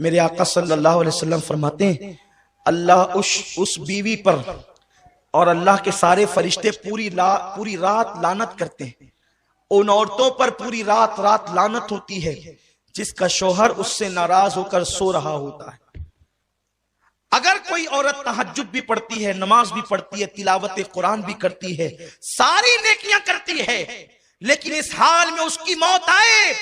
میرے آقا صلی اللہ علیہ وسلم فرماتے ہیں اللہ اس بیوی پر اور اللہ کے سارے فرشتے پوری رات لعنت کرتے ہیں، ان عورتوں پر پوری رات لعنت ہوتی ہے جس کا شوہر اس سے ناراض ہو کر سو رہا ہوتا ہے۔ اگر کوئی عورت تہجد بھی پڑھتی ہے، نماز بھی پڑھتی ہے، تلاوت قرآن بھی کرتی ہے، ساری نیکیاں کرتی ہے، لیکن اس حال میں اس کی موت آئے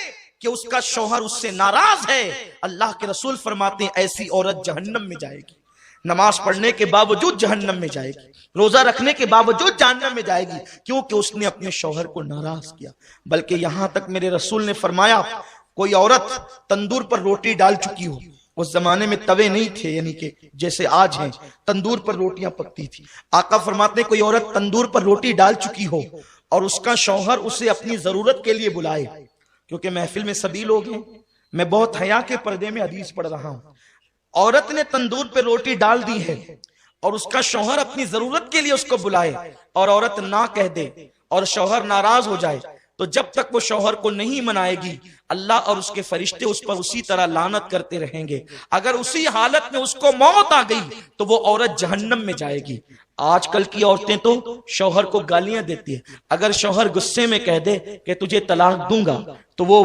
کہ اس کا شوہر اس سے ناراض ہے، اللہ کے رسول فرماتے ہیں ایسی عورت جہنم میں جائے گی، نماز پڑھنے کے باوجود جہنم میں جائے گی، روزہ رکھنے کے باوجود جہنم میں جائے گی، کیونکہ اس نے اپنے شوہر کو ناراض کیا۔ بلکہ یہاں تک میرے رسول نے فرمایا کوئی عورت تندور پر روٹی ڈال چکی ہو، اس زمانے میں توے نہیں تھے یعنی کہ جیسے آج ہیں، تندور پر روٹیاں پکتی تھی، آقا فرماتے ہیں کوئی عورت تندور پر روٹی ڈال چکی ہو اور اس کا شوہر اسے اپنی ضرورت کے لیے بلائے، کیونکہ محفل میں سبھی لوگ ہیں، میں بہت حیا کے پردے میں حدیث پڑھ رہا ہوں، عورت نے تندور پہ روٹی ڈال دی ہے اور اس کا شوہر اپنی ضرورت کے لیے اس کو بلائے اور عورت نہ کہہ دے اور شوہر ناراض ہو جائے، تو جب تک وہ شوہر کو نہیں منائے گی اللہ اور اس کے فرشتے اس پر اسی طرح لعنت کرتے رہیں گے۔ اگر اسی حالت میں اس کو موت آ گئی تو وہ عورت جہنم میں جائے گی۔ آج کل کی عورتیں تو شوہر کو گالیاں دیتی ہیں، اگر شوہر غصے میں کہہ دے کہ تجھے طلاق دوں گا تو وہ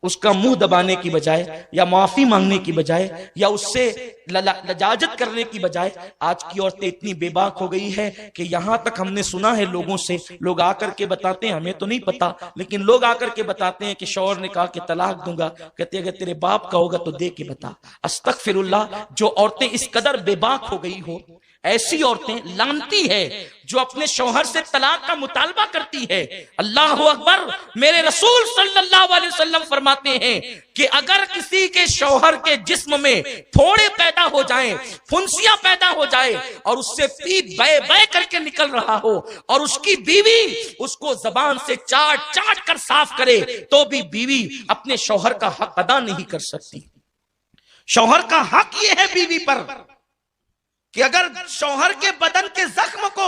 اس کا منہ دبانے کی بجائے یا معافی مانگنے کی بجائے یا اس سے لجاجت کرنے کی بجائے آج کی عورتیں اتنی بے باک ہو گئی ہے کہ یہاں تک ہم نے سنا ہے لوگوں سے، لوگ آ کر کے بتاتے ہیں، ہمیں تو نہیں پتا لیکن لوگ آ کر کے بتاتے ہیں کہ شوہر نے کہا کہ طلاق دوں گا، کہتے اگر تیرے باپ کا ہوگا تو دے کے بتا۔ استغفر اللہ، جو عورتیں اس قدر بے باک ہو گئی ہو، ایسی عورتیں لعنتی ہے جو اپنے شوہر سے طلاق کا مطالبہ کرتی ہے۔ اللہ اکبر، میرے رسول صلی اللہ علیہ وسلم فرماتے ہیں کہ اگر کسی کے شوہر کے جسم میں پھوڑے پیدا ہو جائیں، پھنسیاں پیدا ہو جائے اور اس سے پیپ بے بے کر کے نکل رہا ہو اور اس کی بیوی اس کو زبان سے چاٹ چاٹ کر صاف کرے تو بھی بیوی اپنے شوہر کا حق ادا نہیں کر سکتی۔ شوہر کا حق یہ ہے بیوی پر کہ اگر شوہر کے بدن کے زخم کو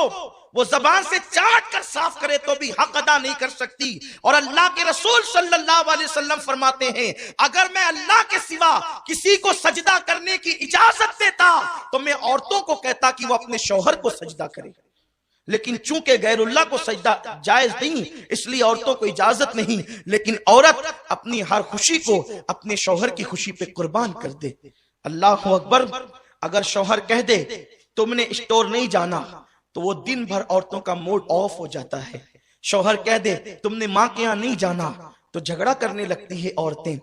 وہ زبان سے چاٹ کر صاف کرے تو بھی حق ادا نہیں کر سکتی۔ اور اللہ کے رسول صلی اللہ علیہ وسلم فرماتے ہیں اگر میں اللہ کے سوا کسی کو سجدہ کرنے کی اجازت دیتا تو میں عورتوں کو کہتا کہ وہ اپنے شوہر کو سجدہ کرے، لیکن چونکہ غیر اللہ کو سجدہ جائز نہیں اس لیے عورتوں کو اجازت نہیں، لیکن عورت اپنی ہر خوشی کو اپنے شوہر کی خوشی پہ قربان کر دے۔ اللہ اکبر، اگر شوہر کہہ دے تم نے اسٹور نہیں جانا تو وہ دن بھر عورتوں کا موڈ آف ہو جاتا ہے۔ شوہر کہہ دے تم نے ماں کے یہاں نہیں جانا تو جھگڑا کرنے لگتی ہے عورتیں۔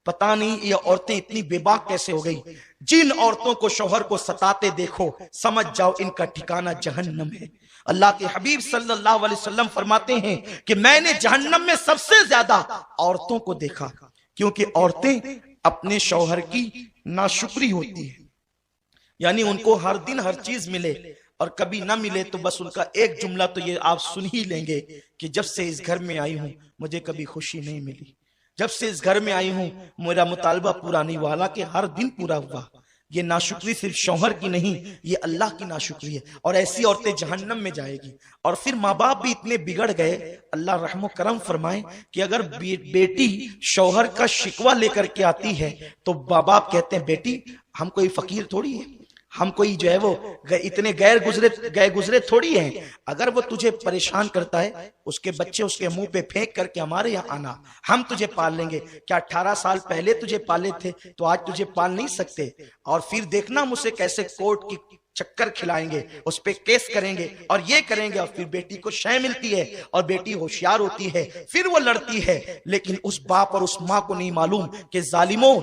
پتہ نہیں یہ عورتیں اتنی بے باک کیسے ہو گئی۔ جن عورتوں کو شوہر کو ستاتے دیکھو سمجھ جاؤ ان کا ٹھکانہ جہنم ہے۔ اللہ کے حبیب صلی اللہ علیہ وسلم فرماتے ہیں کہ میں نے جہنم میں سب سے زیادہ عورتوں کو دیکھا، کیونکہ عورتیں اپنے شوہر کی ناشکری ہوتی ہیں، یعنی ان کو ہر دن ہر چیز ملے اور کبھی نہ ملے تو بس ان کا ایک جملہ تو یہ آپ سن ہی لیں گے کہ جب سے اس گھر میں آئی ہوں مجھے کبھی خوشی نہیں ملی، جب سے اس گھر میں آئی ہوں میرا مطالبہ پورا نہیں ہوا، حالانکہ ہر دن پورا ہوا۔ یہ ناشکری صرف شوہر کی نہیں، یہ اللہ کی ناشکری ہے، اور ایسی عورتیں جہنم میں جائے گی۔ اور پھر ماں باپ بھی اتنے بگڑ گئے، اللہ رحم و کرم فرمائے کہ اگر بیٹی شوہر کا شکوہ لے کر کے آتی ہے تو ماں باپ کہتے ہیں بیٹی ہم کوئی فقیر تھوڑی ہے، ہم کوئی جو ہے وہ اتنے گئے گزرے تھوڑی ہیں، اگر وہ تجھے پریشان کرتا ہے اس کے بچے اس کے منہ پہ پھینک کر کے ہمارے یہاں آنا، ہم تجھے پال لیں گے۔ کیا 18 سال پہلے تجھے پالے تھے تو آج تجھے پال نہیں سکتے؟ اور پھر دیکھنا مجھے کیسے کورٹ کی چکر کھلائیں گے، اس پہ کیس کریں گے اور یہ کریں گے، اور پھر بیٹی کو شے ملتی ہے اور بیٹی ہوشیار ہوتی ہے، پھر وہ لڑتی ہے۔ لیکن اس باپ اور اس ماں کو نہیں معلوم کہ ظالموں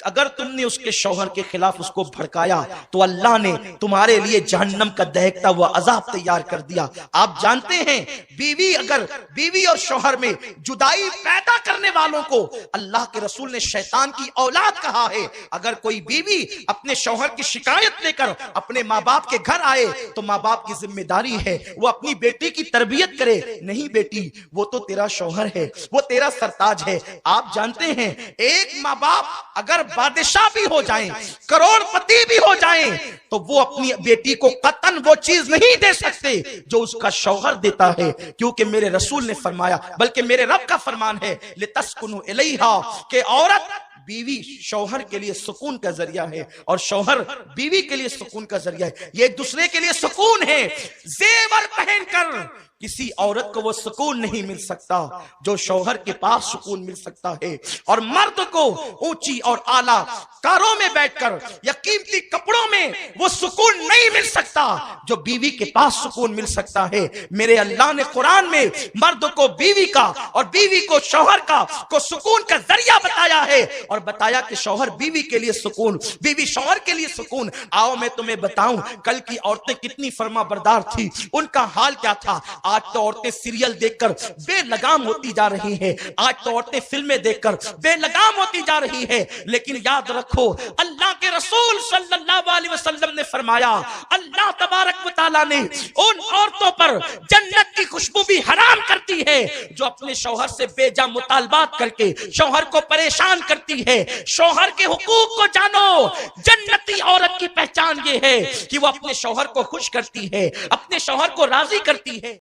اگر تم نے اس کے شوہر کے خلاف اس کو بھڑکایا تو اللہ نے تمہارے لیے جہنم کا دہکتا ہوا عذاب تیار کر دیا۔ آپ جانتے ہیں بیوی اور شوہر میں جدائی پیدا کرنے والوں کو اللہ کے رسول نے شیطان کی اولاد کہا ہے۔ اگر کوئی بیوی اپنے شوہر کی شکایت لے کر اپنے ماں باپ کے گھر آئے تو ماں باپ کی ذمہ داری ہے وہ اپنی بیٹی کی تربیت کرے، نہیں بیٹی وہ تو تیرا شوہر ہے، وہ تیرا سرتاج ہے۔ آپ جانتے ہیں ایک ماں باپ اگر بادشاہ بھی ہو جائیں، کروڑ پتی بھی ہو جائیں تو وہ اپنی بیٹی کو قطعاً وہ چیز نہیں دے سکتے جو اس کا شوہر دیتا ہے، کیونکہ میرے رسول نے فرمایا، بلکہ میرے رب کا فرمان ہے لِتَسْكُنُوا إِلَيْهَا، کہ عورت بیوی شوہر کے لیے سکون کا ذریعہ ہے اور شوہر بیوی کے لیے سکون کا ذریعہ ہے. یہ ایک دوسرے کے لیے سکون ہے. زیور پہن کر کسی عورت کو وہ سکون نہیں مل سکتا جو شوہر کے پاس سکون مل سکتا ہے. اور مرد کو اونچی اور اعلیٰ کاروں میں بیٹھ کر یا قیمتی کپڑوں میں وہ سکون نہیں مل سکتا جو بیوی کے پاس سکون مل سکتا ہے. میرے اللہ نے قرآن میں مرد کو بیوی کا اور بیوی کو شوہر کا کو سکون کا ذریعہ بتایا ہے اور بتایا کہ شوہر بیوی کے لیے سکون، بیوی شوہر کے لیے سکون. آؤ میں تمہیں بتاؤں کل کی عورتیں کتنی فرما بردار تھی، ان کا حال کیا تھا. آج تو عورتیں سیریل دیکھ کر بے لگام ہوتی جا رہی ہیں، آج تو عورتیں فلمیں دیکھ کر بے لگام ہوتی جا رہی ہیں. لیکن یاد رکھو اللہ کے رسول صلی اللہ علیہ وسلم نے فرمایا اللہ تبارک و تعالیٰ نے ان عورتوں پر جنت کی خوشبو بھی حرام کرتی ہے جو اپنے شوہر سے بے جا مطالبات کر کے شوہر کو پریشان کرتی ہے. شوہر کے حقوق کو جانو. جنتی عورت کی پہچان یہ ہے کہ وہ اپنے شوہر کو خوش کرتی ہے، اپنے شوہر کو راضی کرتی ہے.